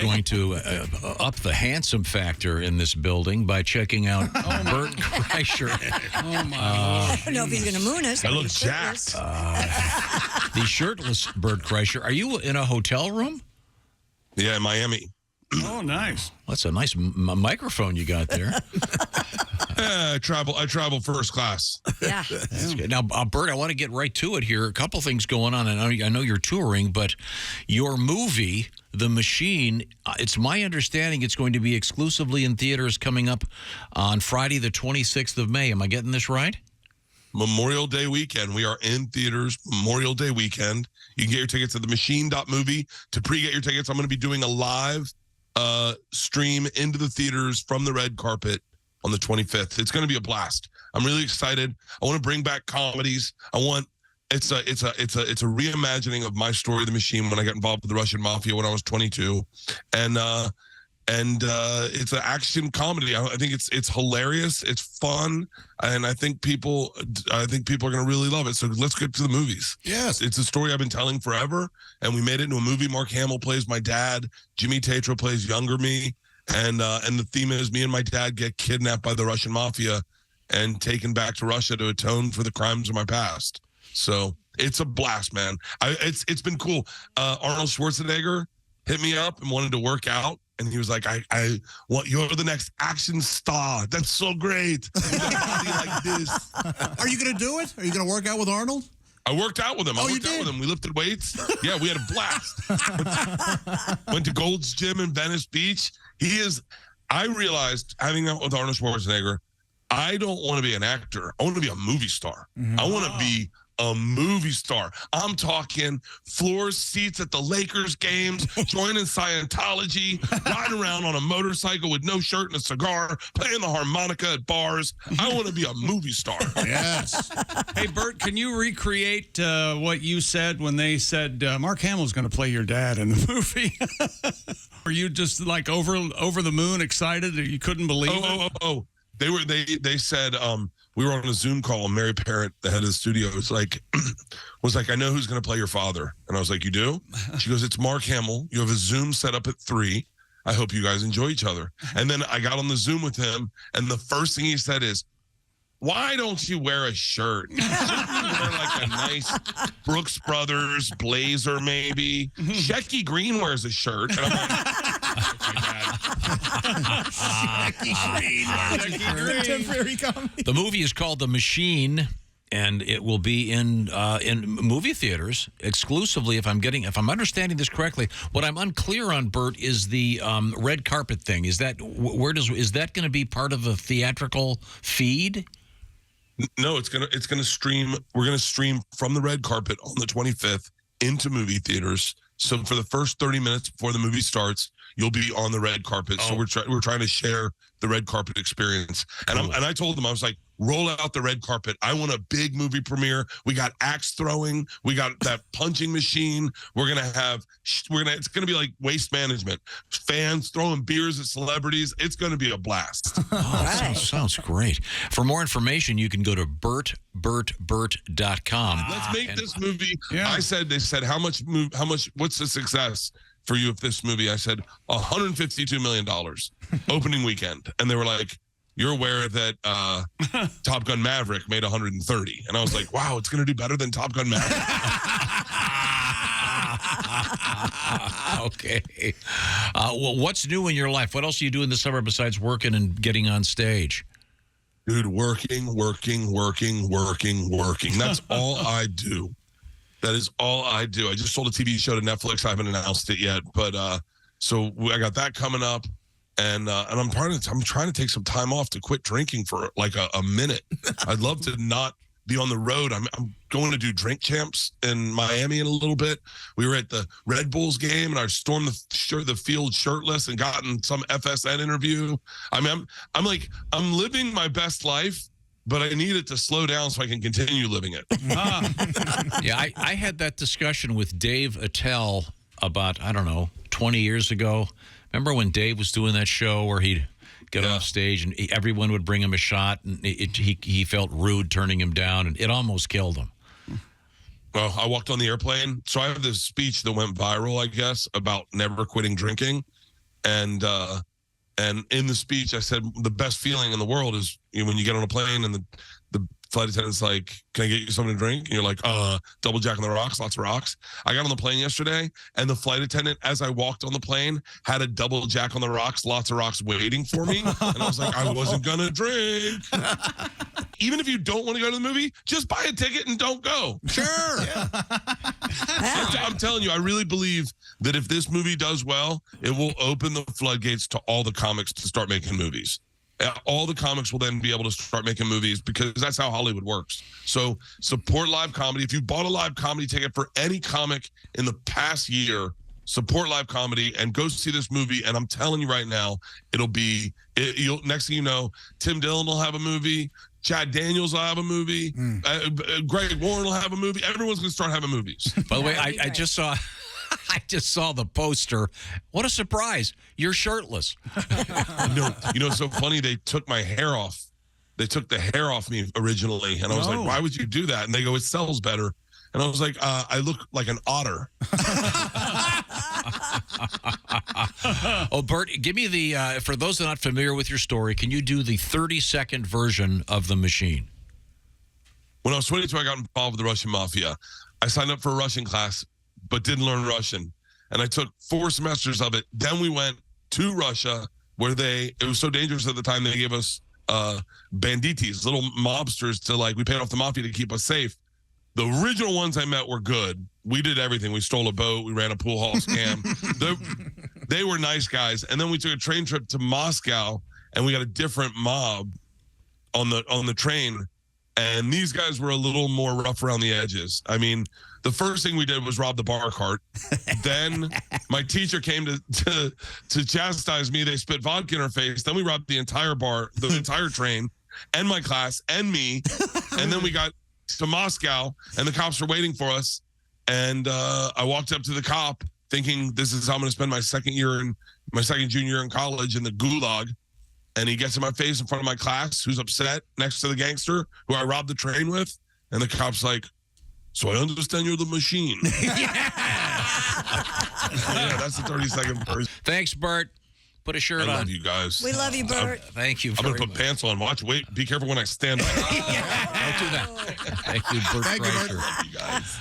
going to up the handsome factor in this building by checking out Bert Kreischer. Oh, my I don't know if he's going to moon us. I look jacked. The shirtless Bert Kreischer. Are you in a hotel room? Yeah, in Miami. Oh, nice. That's a nice microphone you got there. I travel first class. Yeah. That's good. Now, Bert, I want to get right to it here. A couple things going on. I know you're touring, but your movie, The Machine, it's my understanding it's going to be exclusively in theaters coming up on Friday, the 26th of May. Am I getting this right? Memorial Day weekend. We are in theaters Memorial Day weekend. You can get your tickets at themachine.movie. To pre-get your tickets, I'm going to be doing a live stream into the theaters from the red carpet on the 25th. It's going to be a blast. I'm really excited. I want to bring back comedies. It's a reimagining of my story, The Machine, when I got involved with the Russian mafia when I was 22, and it's an action comedy. I think it's hilarious. It's fun, and I think people are going to really love it. So let's get to the movies. Yes. It's a story I've been telling forever, and we made it into a movie. Mark Hamill plays my dad. Jimmy Tatro plays younger me, and the theme is me and my dad get kidnapped by the Russian mafia and taken back to Russia to atone for the crimes of my past. So it's a blast, man. It's been cool. Arnold Schwarzenegger hit me up and wanted to work out. And he was like, I want, you're the next action star. That's so great. You got a body like this. Are you going to do it? Are you going to work out with Arnold? I worked out with him. Oh, I worked out with him. We lifted weights. Yeah, we had a blast. Went to Gold's Gym in Venice Beach. I realized, having out with Arnold Schwarzenegger, I don't want to be an actor. I want to be a movie star. Mm-hmm. I want to be a movie star. I'm talking floor seats at the Lakers games, joining Scientology, riding around on a motorcycle with no shirt and a cigar, playing the harmonica at bars. I want to be a movie star. Yes. Hey, Bert, can you recreate what you said when they said Mark Hamill's going to play your dad in the movie? Were you just like over the moon excited? Or you couldn't believe it? They said we were on a Zoom call, and Mary Parrott, the head of the studio, was like, I know who's going to play your father. And I was like, you do? She goes, it's Mark Hamill. You have a Zoom set up at 3. I hope you guys enjoy each other. And then I got on the Zoom with him, and the first thing he said is, why don't you wear a shirt? Shouldn't you wear like a nice Brooks Brothers blazer, maybe? Shecky Green wears a shirt. And I'm like, Contemporary comedy. The movie is called The Machine, and it will be in movie theaters exclusively. If I'm understanding this correctly, what I'm unclear on, Bert, is the red carpet thing. Is that going to be part of a theatrical feed? No, it's gonna stream. We're gonna stream from the red carpet on the 25th into movie theaters. So for the first 30 minutes before the movie starts, you'll be on the red carpet. So we're trying to share the red carpet experience. And I told them, I was like, roll out the red carpet. I want a big movie premiere. We got axe throwing. We got that punching machine. It's going to be like Waste Management. Fans throwing beers at celebrities. It's going to be a blast. Sounds great. For more information, you can go to bertbert.com. Let's make this movie. Yeah. They said, how much, what's the success for you if this movie? I said, $152 million opening weekend. And they were like, you're aware that Top Gun Maverick made 130. And I was like, wow, it's going to do better than Top Gun Maverick. Okay. Well, what's new in your life? What else are you doing this summer besides working and getting on stage? Dude, working. That's all I do. That is all I do. I just sold a TV show to Netflix. I haven't announced it yet, but so I got that coming up. And I'm trying to take some time off to quit drinking for like a minute. I'd love to not be on the road. I'm going to do Drink Champs in Miami in a little bit. We were at the Red Bulls game, and I stormed the field shirtless and gotten some FSN interview. I mean, I'm living my best life, but I need it to slow down so I can continue living it. Yeah, I had that discussion with Dave Attell about, 20 years ago. Remember when Dave was doing that show where he'd get off stage and everyone would bring him a shot, and he felt rude turning him down, and it almost killed him. Well, I walked on the airplane. So I have this speech that went viral, I guess, about never quitting drinking. And in the speech, I said the best feeling in the world is when you get on a plane and the flight attendant's like, "Can I get you something to drink?" And you're like, double Jack on the rocks, lots of rocks. I got on the plane yesterday, and the flight attendant, as I walked on the plane, had a double Jack on the rocks, lots of rocks waiting for me. And I was like, I wasn't gonna drink. Even if you don't want to go to the movie, just buy a ticket and don't go. Sure. I'm telling you, I really believe that if this movie does well, it will open the floodgates to all the comics to start making movies. All the comics will then be able to start making movies because that's how Hollywood works. So support live comedy. If you bought a live comedy ticket for any comic in the past year, support live comedy and go see this movie. And I'm telling you right now, next thing you know, Tim Dillon will have a movie. Chad Daniels will have a movie. Greg Warren will have a movie. Everyone's going to start having movies. By the way, I just saw I just saw the poster. What a surprise. You're shirtless. It's so funny. They took my hair off. They took the hair off me originally. And I was like, why would you do that? And they go, it sells better. And I was like, I look like an otter. Oh, Bert, give me the, for those that are not familiar with your story, can you do the 30-second version of The Machine? When I was 22, I got involved with the Russian mafia. I signed up for a Russian class, but didn't learn Russian. And I took 4 semesters of it. Then we went to Russia, where it was so dangerous at the time, they gave us banditis, little mobsters we paid off the mafia to keep us safe. The original ones I met were good. We did everything. We stole a boat. We ran a pool hall scam. They were nice guys. And then we took a train trip to Moscow, and we got a different mob on the train. And these guys were a little more rough around the edges. I mean, the first thing we did was rob the bar cart. Then my teacher came to chastise me. They spit vodka in her face. Then we robbed the entire bar, the entire train, and my class, and me. And then we got to Moscow, and the cops were waiting for us. And I walked up to the cop thinking this is how I'm going to spend my second junior year in college in the gulag. And he gets in my face in front of my class, who's upset, next to the gangster who I robbed the train with. And the cop's like, "So I understand you're the machine." Yeah, that's the 30-second version. Thanks, Bert. Put a shirt on. I love you guys. We love you, Bert. Thank you. I'm going to put pants on. Wait, be careful when I stand up. Don't do that. Thank you, Bert Kreischer. Love you guys.